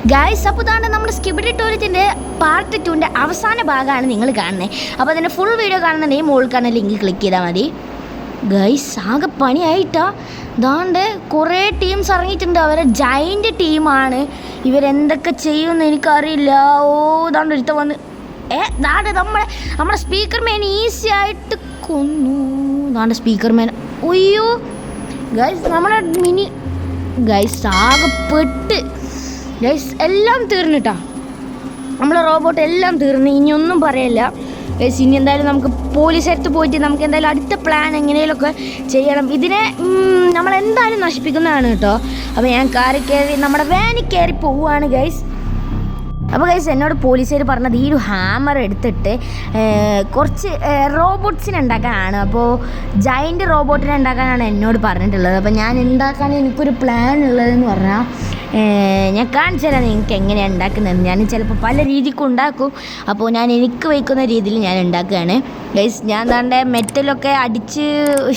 Guys, അപ്പോൾ ഇതാണ് നമ്മുടെ സ്കിബിഡി ടോയ്ലറ്റിൻ്റെ പാർട്ട് 2ൻ്റെ അവസാന ഭാഗമാണ് നിങ്ങൾ കാണുന്നത്. അപ്പോൾ അതിൻ്റെ ഫുൾ വീഡിയോ കാണുന്നുണ്ടെങ്കിൽ മുകൾക്കാണ് ലിങ്ക് ക്ലിക്ക് ചെയ്താൽ മതി. ഗൈസ്, ആകെ പണിയായിട്ടാ. ഇതാണ്ട് കുറേ ടീംസ് ഇറങ്ങിയിട്ടുണ്ട്. അവരെ ജൈൻ്റ് ടീമാണ്. ഇവരെന്തൊക്കെ ചെയ്യുമെന്ന് എനിക്കറിയില്ല. ഓ, ഇതാണ്ട് ഒരുത്ത വന്ന് ഇതാണ്ട് നമ്മുടെ സ്പീക്കർ മാൻ ഈസി ആയിട്ട് കൊന്നു. ഇതാണ്ട് സ്പീക്കർ മാൻ. ഒയ്യോ ഗൈസ്, നമ്മുടെ മിനി ഗൈസ് ആകെ പെട്ട്. ഗൈസ്, എല്ലാം തീർന്നിട്ടാ. നമ്മളെ റോബോട്ട് എല്ലാം തീർന്ന്. ഇനിയൊന്നും പറയല്ല ഗൈസ്. ഇനി എന്തായാലും നമുക്ക് പോലീസടുത്ത് പോയിട്ട് നമുക്ക് എന്തായാലും അടുത്ത പ്ലാൻ എങ്ങനെയൊക്കെ ചെയ്യണം. ഇതിനെ നമ്മളെന്തായാലും നശിപ്പിക്കുന്നതാണ് കേട്ടോ. അപ്പോൾ ഞാൻ കാറിൽ കയറി നമ്മുടെ വാനിൽ കയറി പോവുകയാണ് ഗൈസ്. അപ്പോൾ ഗൈസ്, എന്നോട് പോലീസുകാർ പറഞ്ഞത് ഈ ഒരു ഹാമർ എടുത്തിട്ട് കുറച്ച് റോബോട്ട്സിനെ ഉണ്ടാക്കാനാണ്. അപ്പോൾ ജൈൻ്റ് റോബോട്ടിനെ ഉണ്ടാക്കാനാണ് എന്നോട് പറഞ്ഞിട്ടുള്ളത്. അപ്പോൾ ഞാൻ ഉണ്ടാക്കാൻ എനിക്കൊരു പ്ലാൻ ഉള്ളതെന്ന് പറഞ്ഞാൽ ഞാൻ കാണിച്ചു തരാം നിങ്ങൾക്ക് എങ്ങനെയാണ് ഉണ്ടാക്കുന്നത്. ഞാൻ ചിലപ്പോൾ പല രീതിക്കും ഉണ്ടാക്കും. അപ്പോൾ ഞാൻ എനിക്ക് വയ്ക്കുന്ന രീതിയിൽ ഞാൻ ഉണ്ടാക്കുകയാണ് ഗൈസ്. ഞാൻ ദാണ്ടെ മെറ്റലൊക്കെ അടിച്ച്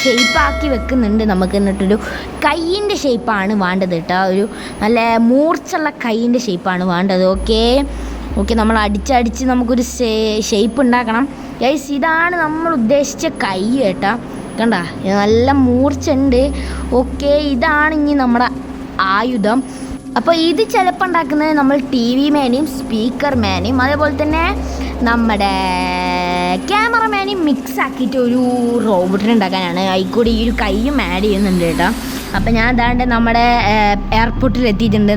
ഷേപ്പാക്കി വെക്കുന്നുണ്ട്. നമുക്ക് എന്നിട്ടൊരു കൈയിൻ്റെ ഷേപ്പാണ് വേണ്ടത് കേട്ടോ. ഒരു നല്ല മൂർച്ചുള്ള കൈയിൻ്റെ ഷേപ്പാണ് വേണ്ടത്. ഓക്കെ നമ്മൾ അടിച്ചടിച്ച് നമുക്കൊരു ഷേപ്പ് ഉണ്ടാക്കണം ഗൈസ്. ഇതാണ് നമ്മൾ ഉദ്ദേശിച്ച കൈ കേട്ടോ. കണ്ട, നല്ല മൂർച്ചുണ്ട്. ഓക്കെ, ഇതാണ് ഇനി നമ്മുടെ ആയുധം. അപ്പോൾ ഇത് ചിലപ്പോൾ ഉണ്ടാക്കുന്നത് നമ്മൾ ടി വി മാനെയും സ്പീക്കർ മാനെയും അതേപോലെ തന്നെ നമ്മുടെ ക്യാമറമാനെയും മിക്സ് ആക്കിയിട്ട് ഒരു റോബോട്ടിനെ ഉണ്ടാക്കാനാണ്. അതിൽക്കൂടി ഈ ഒരു കൈയും ആഡ് ചെയ്യുന്നുണ്ട് കേട്ടോ. അപ്പോൾ ഞാൻ അതാണ്ട് നമ്മുടെ എയർപോർട്ടിൽ എത്തിയിട്ടുണ്ട്.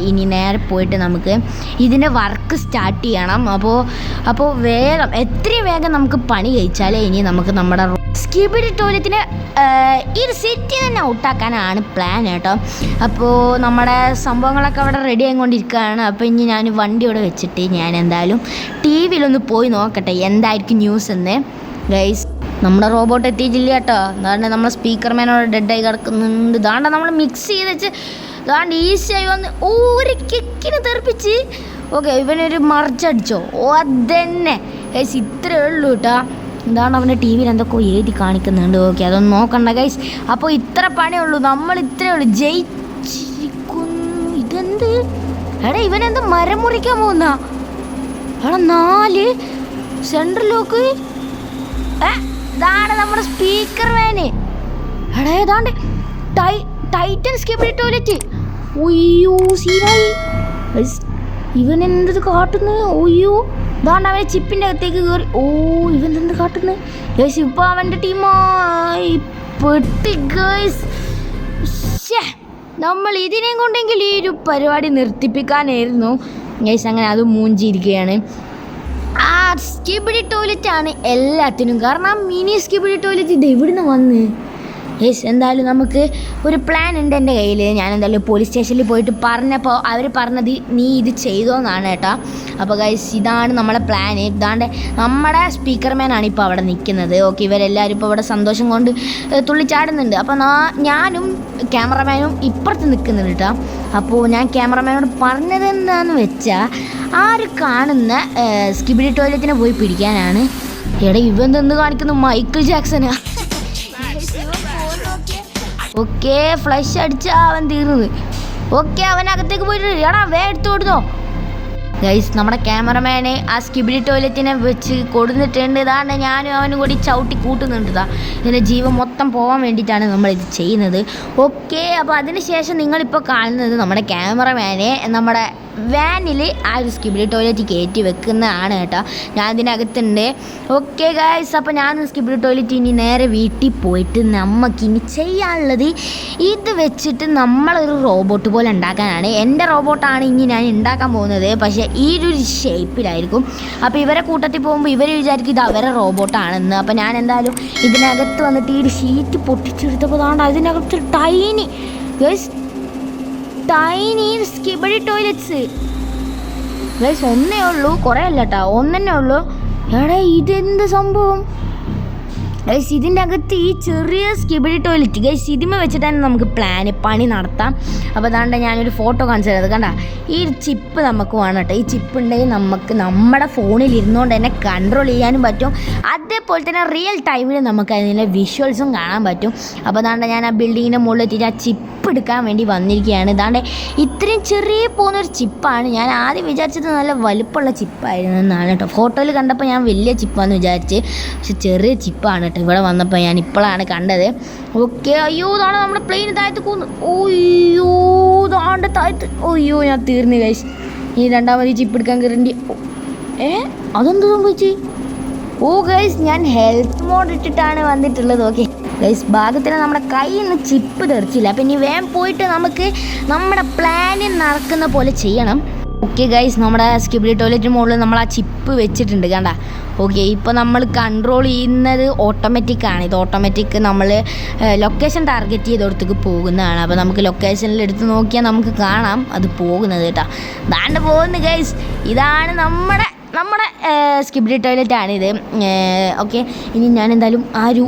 ഇനി നേരെ പോയിട്ട് നമുക്ക് ഇതിൻ്റെ വർക്ക് സ്റ്റാർട്ട് ചെയ്യണം. അപ്പോൾ വേഗം എത്രയും വേഗം നമുക്ക് പണി കഴിച്ചാലേ ഇനി നമുക്ക് നമ്മുടെ സ്കിബിഡി ടോയ്ലറ്റിനെ ഈ ഒരു സിറ്റി തന്നെ ഔട്ടാക്കാനാണ് പ്ലാൻ കേട്ടോ. അപ്പോൾ നമ്മുടെ സംഭവങ്ങളൊക്കെ അവിടെ റെഡി ആയിക്കൊണ്ടിരിക്കുകയാണ്. അപ്പോൾ ഇനി ഞാൻ വണ്ടി ഇവിടെ വെച്ചിട്ട് ഞാൻ എന്തായാലും ടി വിയിലൊന്ന് പോയി നോക്കട്ടെ എന്തായിരിക്കും ന്യൂസ് എന്ന് ഗൈസ്. നമ്മുടെ റോബോട്ട് എത്തിയിട്ടില്ല കേട്ടോ. അതാണ്ട് നമ്മളെ സ്പീക്കർ മാനോട് ഡെഡായി കിടക്കുന്നുണ്ട്. ഇതാണ്ട് നമ്മൾ മിക്സ് ചെയ്ത് വെച്ച് ഇതാണ്ട് ഈസിയായി വന്ന് ഒരു കിക്കിന് തെറിപ്പിച്ച്. ഓക്കെ, ഇവനൊരു മറിച്ചടിച്ചോ. അതന്നെ ഗൈസ്, ഇത്രയേ ഉള്ളൂ കേട്ടോ. ഇതാണ് അവൻ്റെ ടി വിയിൽ എന്തൊക്കെയോ എഴുതി കാണിക്കുന്നുണ്ട്. ഓക്കെ, അതൊന്നും നോക്കണ്ട ഗൈസ്. അപ്പോൾ ഇത്ര പണിയേ ഉള്ളൂ. നമ്മൾ ഇത്രയേ ഉള്ളൂ. ജയിച്ചിരിക്കുന്നു. ഇതെന്ത് എടാ, ഇവനെന്ത് മരം മുറിക്കാൻ പോകുന്ന എടാ? 4 സെൻട്രൽ ലോക്ക്. ഇതാണ് നമ്മുടെ സ്പീക്കർ മാന്. എടാ, ഏതാണ്ട് ടൈറ്റൻ സ്കിബിഡി ടോയ്ലറ്റ്. ഒയ്യോ, സീനായി. ഇവൻ എന്ത് കാട്ടുന്നു? ഒയ്യോ, ഇതാണ്ട് അവനെ ചിപ്പിൻ്റെ അകത്തേക്ക് കയറി. ഓ, ഇവൻ എന്ത് കാട്ടുന്നു ഗൈസ്? ഇപ്പോൾ അവൻ്റെ ടീമായി പെട്ട് ഗൈസ്. നമ്മൾ ഇതിനെ കൊണ്ടെങ്കിൽ ഈ ഒരു പരിപാടി നിർത്തിപ്പിക്കാനായിരുന്നു ഗൈസ്. അങ്ങനെ അത് മൂഞ്ചിയിരിക്കുകയാണ്. ആ സ്കിബിഡി ടോയ്ലറ്റാണ് എല്ലാത്തിനും കാരണം. മിനി സ്കിബിഡി ടോയ്ലറ്റ് ഇത് എവിടുന്ന് വന്ന് യെസ്. എന്തായാലും നമുക്ക് ഒരു പ്ലാൻ ഉണ്ട് എൻ്റെ കയ്യിൽ. ഞാൻ എന്തായാലും പോലീസ് സ്റ്റേഷനിൽ പോയിട്ട് പറഞ്ഞപ്പോൾ അവർ പറഞ്ഞത് നീ ഇത് ചെയ്തോന്നാണ് കേട്ടോ. അപ്പോൾ ഗൈസ്, ഇതാണ് നമ്മളെ പ്ലാൻ. ഇതാണ്ട് നമ്മുടെ സ്പീക്കർ മാനാണ് ഇപ്പോൾ അവിടെ നിൽക്കുന്നത്. ഓക്കെ, ഇവരെല്ലാവരും ഇപ്പോൾ ഇവിടെ സന്തോഷം കൊണ്ട് തുള്ളിച്ചാടുന്നുണ്ട്. അപ്പോൾ ഞാനും ക്യാമറമാനും ഇപ്പുറത്ത് നിൽക്കുന്നുണ്ട് കേട്ടോ. അപ്പോൾ ഞാൻ ക്യാമറമാനോട് പറഞ്ഞത് എന്താണെന്ന് വെച്ചാൽ ആ ഒരു കാണുന്ന സ്കിബിഡി ടോയ്ലറ്റിനെ പോയി പിടിക്കാനാണ്. എടാ, ഇവൻ എന്ത് കാണിക്കുന്നു? മൈക്കിൾ ജാക്സനാ. ഓക്കെ, ഫ്ലഷ് അടിച്ചാൽ അവൻ തീർന്നത്. ഓക്കെ, അവനകത്തേക്ക് പോയിട്ട് എടാ എടുത്തു കൊടുത്തോ ഗൈസ്. നമ്മുടെ ക്യാമറമാനെ ആ സ്കിബിഡി ടോയ്ലറ്റിനെ വെച്ച് കൊടുത്തിട്ടുണ്ട്. ഇതാണ് ഞാനും അവനും കൂടി ചവിട്ടി കൂട്ടുന്നുണ്ട്. ഇതിൻ്റെ ജീവൻ മൊത്തം പോകാൻ വേണ്ടിയിട്ടാണ് നമ്മളിത് ചെയ്യുന്നത്. ഓക്കെ, അപ്പോൾ അതിന് ശേഷം നിങ്ങളിപ്പോൾ കാണുന്നത് നമ്മുടെ ക്യാമറമാനെ നമ്മുടെ വാനിൽ ആ ഒരു സ്കിബിഡി ടോയ്ലറ്റ് കയറ്റി വെക്കുന്നതാണ് കേട്ടോ. ഞാൻ ഇതിനകത്തുണ്ട്. ഓക്കെ ഗൈസ്, അപ്പോൾ ഞാൻ സ്കിബിഡി ടോയ്ലറ്റ് ഇനി നേരെ വീട്ടിൽ പോയിട്ട് നമുക്കിനി ചെയ്യാനുള്ളത് ഇത് വെച്ചിട്ട് നമ്മളൊരു റോബോട്ട് പോലെ ഉണ്ടാക്കാനാണ്. എൻ്റെ റോബോട്ടാണ് ഇനി ഞാൻ ഉണ്ടാക്കാൻ പോകുന്നത്. പക്ഷേ ഈ ഒരു ഷേപ്പിലായിരിക്കും. അപ്പോൾ ഇവരെ കൂട്ടത്തിൽ പോകുമ്പോൾ ഇവർ വിചാരിക്കും ഇത് അവരെ റോബോട്ടാണെന്ന്. അപ്പോൾ ഞാൻ എന്തായാലും ഇതിനകത്ത് വന്നിട്ട് ഈ ഒരു ഷീറ്റ് പൊട്ടിച്ചെടുത്തപ്പോൾ താണ്ട് അതിനകത്ത് ടൈനി സ്കിബിഡി ടോയ്ലറ്റ്സ് ഗൈസ്. ഒന്നേ ഉള്ളൂ, കുറേ അല്ല കേട്ടോ, ഒന്നെന്നെ ഉള്ളൂ. എടാ, ഇതെന്ത് സംഭവം? ഗൈസ് ഇതിൻ്റെ അകത്ത് ഈ ചെറിയ സ്കിബിഡി ടോയ്ലറ്റ് ഗൈസ് ഇതിമ വെച്ചിട്ട് തന്നെ നമുക്ക് പണി നടത്താം. അപ്പോൾ അതാണ്ട് ഞാനൊരു ഫോട്ടോ കാണിച്ചു തരാം. കണ്ട ഈ ചിപ്പ് നമുക്ക് വേണം കേട്ടോ. ഈ ചിപ്പ് ഉണ്ടെങ്കിൽ നമുക്ക് നമ്മുടെ ഫോണിൽ ഇരുന്നുകൊണ്ട് തന്നെ കൺട്രോൾ ചെയ്യാനും പറ്റും. അതേപോലെ തന്നെ റിയൽ ടൈമിൽ നമുക്ക് അതിൻ്റെ വിഷ്വൽസും കാണാൻ പറ്റും. അപ്പോൾ അതാണ്ട് ഞാൻ ആ ബിൽഡിങ്ങിൻ്റെ മുകളിൽ എത്തിയിട്ട് ആ ചിപ്പ് എടുക്കാൻ വേണ്ടി വന്നിരിക്കുകയാണ്. ഇതാണ്ട് ഇത്രയും ചെറിയ പോകുന്നൊരു ചിപ്പാണ്. ഞാൻ ആദ്യം വിചാരിച്ചത് നല്ല വലുപ്പമുള്ള ചിപ്പായിരുന്നു എന്നാണ് കേട്ടോ. ഫോട്ടോയിൽ കണ്ടപ്പോൾ ഞാൻ വലിയ ചിപ്പാന്ന് വിചാരിച്ച്, പക്ഷെ ചെറിയ ചിപ്പാണ് കേട്ടോ. ഇവിടെ വന്നപ്പോൾ ഞാൻ ഇപ്പോഴാണ് കണ്ടത്. ഓക്കെ, അയ്യോ ഇതാണ് നമ്മുടെ പ്ലെയിൻ താഴത്ത് കൂന്ന്. ഓയ്യോ താണ്ട് താഴത്ത്. ഓയ്യോ ഞാൻ തീർന്നു ഗൈസ്. ഈ രണ്ടാമത് ചിപ്പ് എടുക്കാൻ കയറേണ്ടി. അതെന്ത് സംഭവിച്ചു? ഓ ഗൈസ് ഞാൻ ഹെൽത്ത് മോഡ് ഇട്ടിട്ടാണ് വന്നിട്ടുള്ളത്. ഓക്കെ ഗൈസ് ഭാഗത്തിന് നമ്മുടെ കയ്യിൽ നിന്ന് ചിപ്പ് തെറിച്ചില്ല. അപ്പം ഇനി വേഗം പോയിട്ട് നമുക്ക് നമ്മുടെ പ്ലാനിൽ നടക്കുന്ന പോലെ ചെയ്യണം. ഓക്കെ ഗൈസ് നമ്മുടെ സ്കിബിഡി ടോയ്ലറ്റിന് മുകളിൽ നമ്മൾ ആ ചിപ്പ് വെച്ചിട്ടുണ്ട് കണ്ട. ഓക്കെ ഇപ്പോൾ നമ്മൾ കൺട്രോൾ ചെയ്യുന്നത് ഓട്ടോമാറ്റിക്കാണ്. ഇത് ഓട്ടോമാറ്റിക് നമ്മൾ ലൊക്കേഷൻ ടാർഗറ്റ് ചെയ്തോടത്തേക്ക് പോകുന്നതാണ്. അപ്പോൾ നമുക്ക് ലൊക്കേഷനിൽ എടുത്ത് നോക്കിയാൽ നമുക്ക് കാണാം അത് പോകുന്നത് കേട്ടോ. ദാണ്ട് പോകുന്നു ഗൈസ്. ഇതാണ് നമ്മുടെ സ്കിബിഡി ടോയ്ലറ്റാണിത്. ഓക്കെ ഇനി ഞാൻ എന്തായാലും ആ ഒരു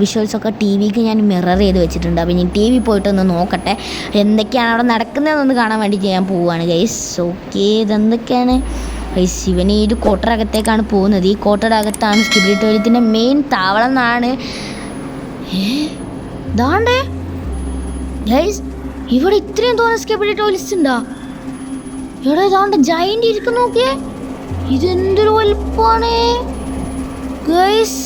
വിഷ്വൽസൊക്കെ ടി വിക്ക് ഞാൻ മിറർ ചെയ്ത് വെച്ചിട്ടുണ്ട്. അപ്പോൾ ഇനി ടി വി പോയിട്ടൊന്ന് നോക്കട്ടെ എന്തൊക്കെയാണ് അവിടെ നടക്കുന്നതെന്നൊന്ന് കാണാൻ വേണ്ടിയിട്ട് ഞാൻ പോവുകയാണ് ഗൈസ്. Okay ഇതെന്തൊക്കെയാണ് guys? ഇവന് ഈ ഒരു കോട്ടറകത്തേക്കാണ് പോകുന്നത്. ഈ കോട്ടയുടെ അകത്താണ് സ്കിബിഡി ടോയ്ലറ്റിൻ്റെ മെയിൻ താവളം എന്നാണ്. ഇതാണ്ടേ ഗൈസ് ഇവിടെ ഇത്രയും തോന്നുന്ന സ്കിബിഡി ടോയ്ലറ്റ്സ് ഉണ്ടോ? ഇവിടെ ഇതാണ്ട് ജയൻ്റ് ഇരിക്കുന്നു. നോക്കിയേ ഇതെന്തൊരു വലുപ്പമാണ് ഗൈസ്.